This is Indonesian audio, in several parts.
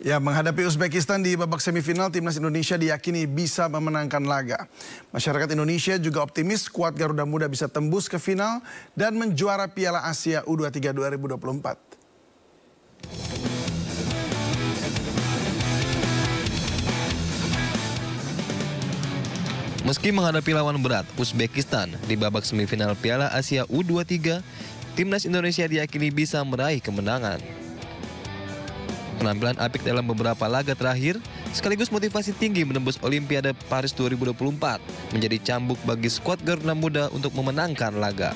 Ya, menghadapi Uzbekistan di babak semifinal, timnas Indonesia diyakini bisa memenangkan laga. Masyarakat Indonesia juga optimis skuad Garuda Muda bisa tembus ke final dan menjuara Piala Asia U23 2024. Meski menghadapi lawan berat Uzbekistan di babak semifinal Piala Asia U23, timnas Indonesia diyakini bisa meraih kemenangan. Penampilan apik dalam beberapa laga terakhir, sekaligus motivasi tinggi menembus Olimpiade Paris 2024 menjadi cambuk bagi skuad Garuda Muda untuk memenangkan laga.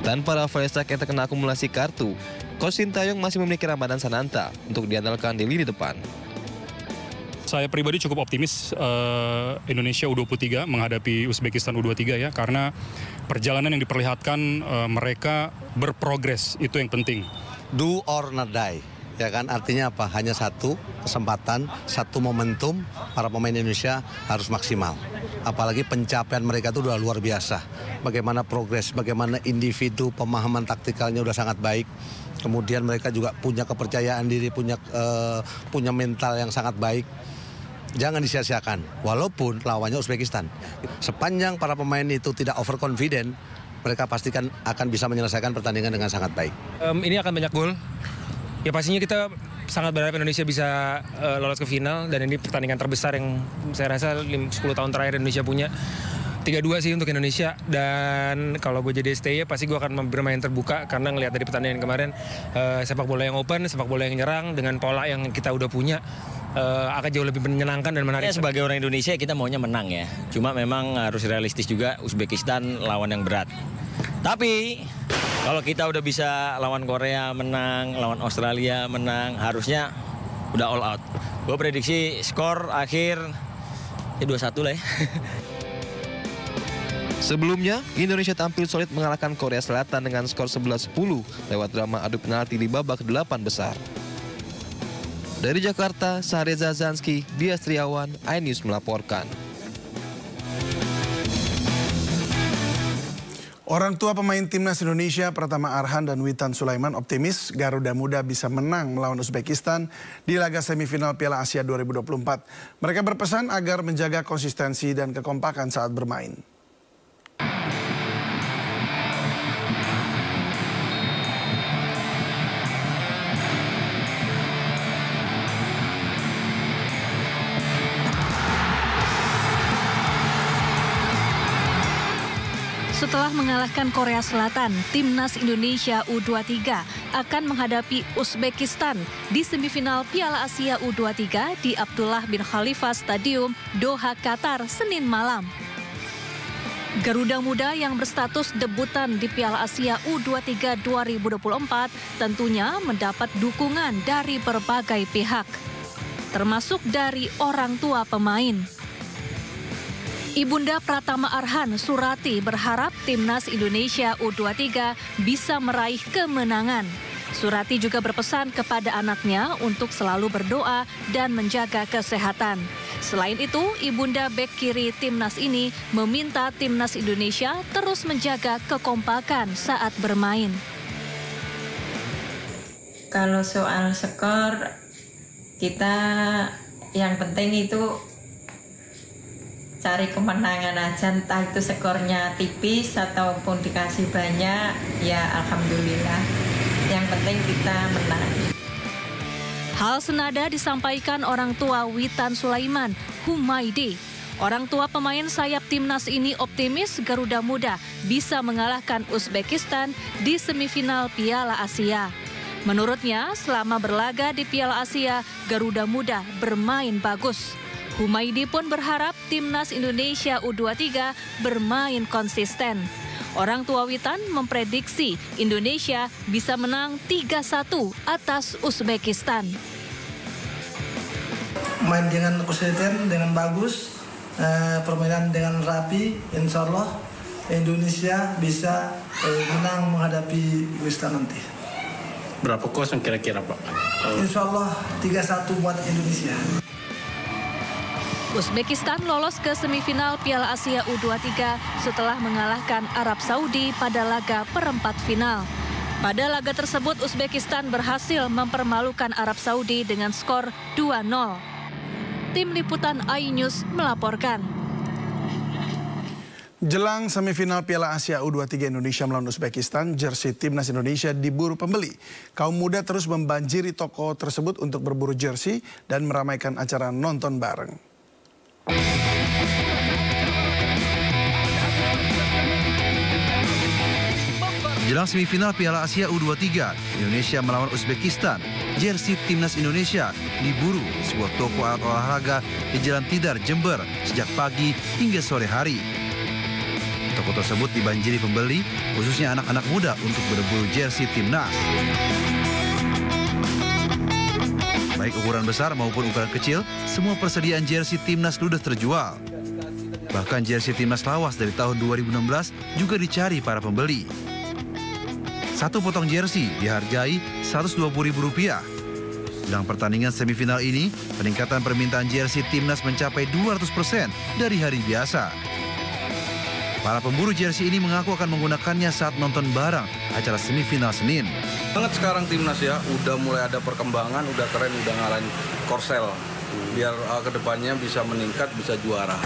Tanpa Rafael Struijk yang terkena akumulasi kartu, Coach Sintayong masih memiliki Ramadan Sananta untuk diandalkan di lini depan. Saya pribadi cukup optimis Indonesia U23 menghadapi Uzbekistan U23 ya, karena perjalanan yang diperlihatkan mereka berprogres, itu yang penting. Do or not die. Ya kan, artinya apa? Hanya satu kesempatan, satu momentum para pemain Indonesia harus maksimal. Apalagi pencapaian mereka itu udah luar biasa. Bagaimana progres, bagaimana individu, pemahaman taktikalnya udah sangat baik. Kemudian mereka juga punya kepercayaan diri, punya mental yang sangat baik. Jangan disia-siakan, walaupun lawannya Uzbekistan. Sepanjang para pemain itu tidak overconfident, mereka pastikan akan bisa menyelesaikan pertandingan dengan sangat baik. Ini akan banyak gol. Ya pastinya kita sangat berharap Indonesia bisa lolos ke final, dan ini pertandingan terbesar yang saya rasa 10 tahun terakhir Indonesia punya. 3-2 sih untuk Indonesia, dan kalau gue jadi STY pasti gue akan bermain terbuka karena ngelihat dari pertandingan kemarin sepak bola yang open, sepak bola yang nyerang dengan pola yang kita udah punya akan jauh lebih menyenangkan dan menarik. Ya, sebagai orang Indonesia kita maunya menang ya, cuma memang harus realistis juga, Uzbekistan lawan yang berat. Tapi kalau kita udah bisa lawan Korea menang, lawan Australia menang, harusnya udah all out. Gue prediksi skor akhir ya 2-1 lah ya. Sebelumnya, Indonesia tampil solid mengalahkan Korea Selatan dengan skor 11-10 lewat drama adu penalti di babak 8 besar. Dari Jakarta, Sahreza Zanski, Dias Triawan, iNews melaporkan. Orang tua pemain timnas Indonesia Pratama Arhan dan Witan Sulaiman optimis Garuda Muda bisa menang melawan Uzbekistan di laga semifinal Piala Asia 2024. Mereka berpesan agar menjaga konsistensi dan kekompakan saat bermain. Setelah mengalahkan Korea Selatan, timnas Indonesia U23 akan menghadapi Uzbekistan di semifinal Piala Asia U23 di Abdullah bin Khalifa Stadium, Doha, Qatar, Senin malam. Garuda Muda yang berstatus debutan di Piala Asia U23 2024 tentunya mendapat dukungan dari berbagai pihak, termasuk dari orang tua pemain. Ibunda Pratama Arhan, Surati, berharap timnas Indonesia U23 bisa meraih kemenangan. Surati juga berpesan kepada anaknya untuk selalu berdoa dan menjaga kesehatan. Selain itu, Ibunda bek kiri timnas ini meminta timnas Indonesia terus menjaga kekompakan saat bermain. Kalau soal skor, kita yang penting itu cari kemenangan aja, entah itu skornya tipis ataupun dikasih banyak, ya alhamdulillah. Yang penting kita menang. Hal senada disampaikan orang tua Witan Sulaiman, Humaydi. Orang tua pemain sayap timnas ini optimis Garuda Muda bisa mengalahkan Uzbekistan di semifinal Piala Asia. Menurutnya, selama berlaga di Piala Asia, Garuda Muda bermain bagus. Humaydi pun berharap timnas Indonesia U23 bermain konsisten. Orang tua Witan memprediksi Indonesia bisa menang 3-1 atas Uzbekistan. Main dengan konsisten, dengan bagus, permainan dengan rapi, insya Allah Indonesia bisa menang menghadapi Uzbekistan nanti. Berapa kosong kira-kira Pak? Insya Allah 3-1 buat Indonesia. Uzbekistan lolos ke semifinal Piala Asia U23 setelah mengalahkan Arab Saudi pada laga perempat final. Pada laga tersebut, Uzbekistan berhasil mempermalukan Arab Saudi dengan skor 2-0. Tim Liputan iNews melaporkan. Jelang semifinal Piala Asia U23 Indonesia melawan Uzbekistan, jersey timnas Indonesia diburu pembeli. Kaum muda terus membanjiri toko tersebut untuk berburu jersey dan meramaikan acara nonton bareng. Jelang semifinal Piala Asia U23, Indonesia melawan Uzbekistan, jersey timnas Indonesia diburu di sebuah toko alat olahraga di Jalan Tidar, Jember sejak pagi hingga sore hari. Toko tersebut dibanjiri pembeli, khususnya anak-anak muda untuk berburu jersey timnas. Baik ukuran besar maupun ukuran kecil, semua persediaan jersey timnas ludes terjual. Bahkan jersey timnas lawas dari tahun 2016 juga dicari para pembeli. Satu potong jersey dihargai Rp120.000. Dalam pertandingan semifinal ini, peningkatan permintaan jersey timnas mencapai 200% dari hari biasa. Para pemburu jersey ini mengaku akan menggunakannya saat nonton bareng acara semifinal Senin. Banget sekarang timnas ya, udah mulai ada perkembangan, udah keren, udah ngalahin Korsel. Biar kedepannya bisa meningkat, bisa juara.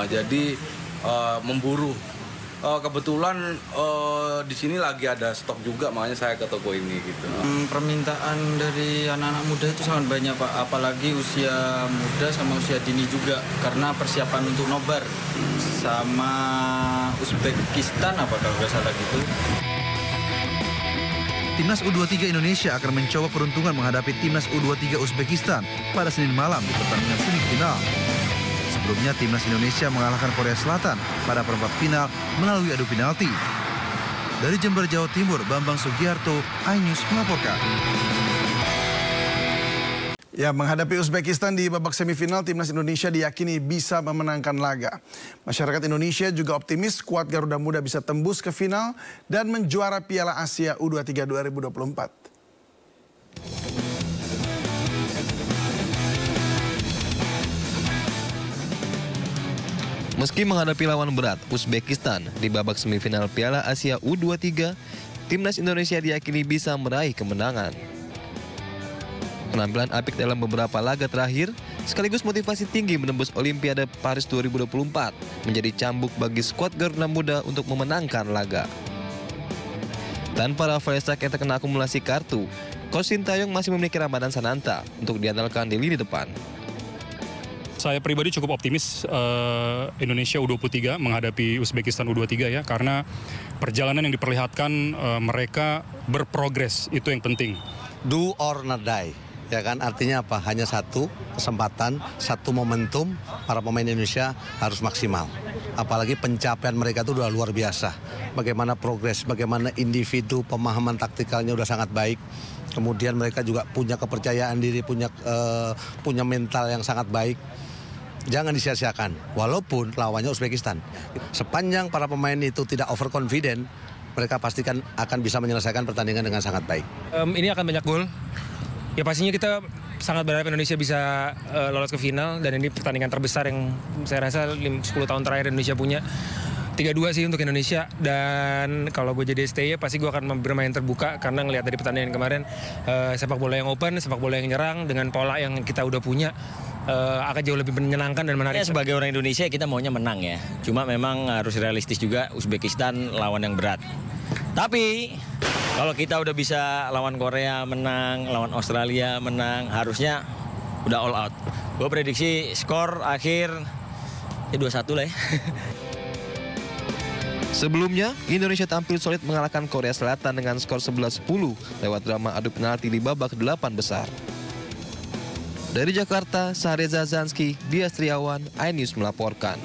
Jadi memburu. Kebetulan di sini lagi ada stok juga, makanya saya ke toko ini gitu. Permintaan dari anak-anak muda itu sangat banyak Pak, apalagi usia muda sama usia dini juga, karena persiapan untuk nobar sama Uzbekistan kalau nggak salah gitu. Timnas U23 Indonesia akan mencoba peruntungan menghadapi Timnas U23 Uzbekistan pada Senin malam di pertandingan semifinal. Sebelumnya, Timnas Indonesia mengalahkan Korea Selatan pada perempat final melalui adu penalti. Dari Jember, Jawa Timur, Bambang Sugiarto, iNews melaporkan. Ya, menghadapi Uzbekistan di babak semifinal, Timnas Indonesia diyakini bisa memenangkan laga. Masyarakat Indonesia juga optimis skuad Garuda Muda bisa tembus ke final dan menjuara Piala Asia U23 2024. Meski menghadapi lawan berat Uzbekistan di babak semifinal Piala Asia U23, Timnas Indonesia diyakini bisa meraih kemenangan. Penampilan apik dalam beberapa laga terakhir, sekaligus motivasi tinggi menembus Olimpiade Paris 2024, menjadi cambuk bagi skuad Garuda Muda untuk memenangkan laga. Tanpa Rafael Struijk yang terkena akumulasi kartu, Coach Sintayong masih memiliki Ramadan Sananta untuk diandalkan di lini depan. Saya pribadi cukup optimis Indonesia U23 menghadapi Uzbekistan U23 ya, karena perjalanan yang diperlihatkan mereka berprogres, itu yang penting. Do or not die, ya kan? Artinya apa? Hanya satu kesempatan, satu momentum, para pemain Indonesia harus maksimal. Apalagi pencapaian mereka itu udah luar biasa. Bagaimana progres, bagaimana individu, pemahaman taktikalnya udah sangat baik. Kemudian mereka juga punya kepercayaan diri, punya mental yang sangat baik. Jangan disia-siakan, walaupun lawannya Uzbekistan. Sepanjang para pemain itu tidak overconfident, mereka pastikan akan bisa menyelesaikan pertandingan dengan sangat baik. Ini akan banyak gol. Ya pastinya kita sangat berharap Indonesia bisa lolos ke final, dan ini pertandingan terbesar yang saya rasa 10 tahun terakhir Indonesia punya. 3-2 sih untuk Indonesia, dan kalau gue jadi STY pasti gue akan bermain terbuka, karena ngelihat dari pertandingan kemarin sepak bola yang open, sepak bola yang nyerang dengan pola yang kita udah punya akan jauh lebih menyenangkan dan menarik. Ya, sebagai orang Indonesia kita maunya menang ya, cuma memang harus realistis juga, Uzbekistan lawan yang berat. Tapi kalau kita udah bisa lawan Korea menang, lawan Australia menang, harusnya udah all out. Gue prediksi skor akhir ya 2-1 lah ya. Sebelumnya, Indonesia tampil solid mengalahkan Korea Selatan dengan skor 11-10 lewat drama adu penalti di babak 8 besar. Dari Jakarta, Sahreza Zanski, Dias Triawan, iNews melaporkan.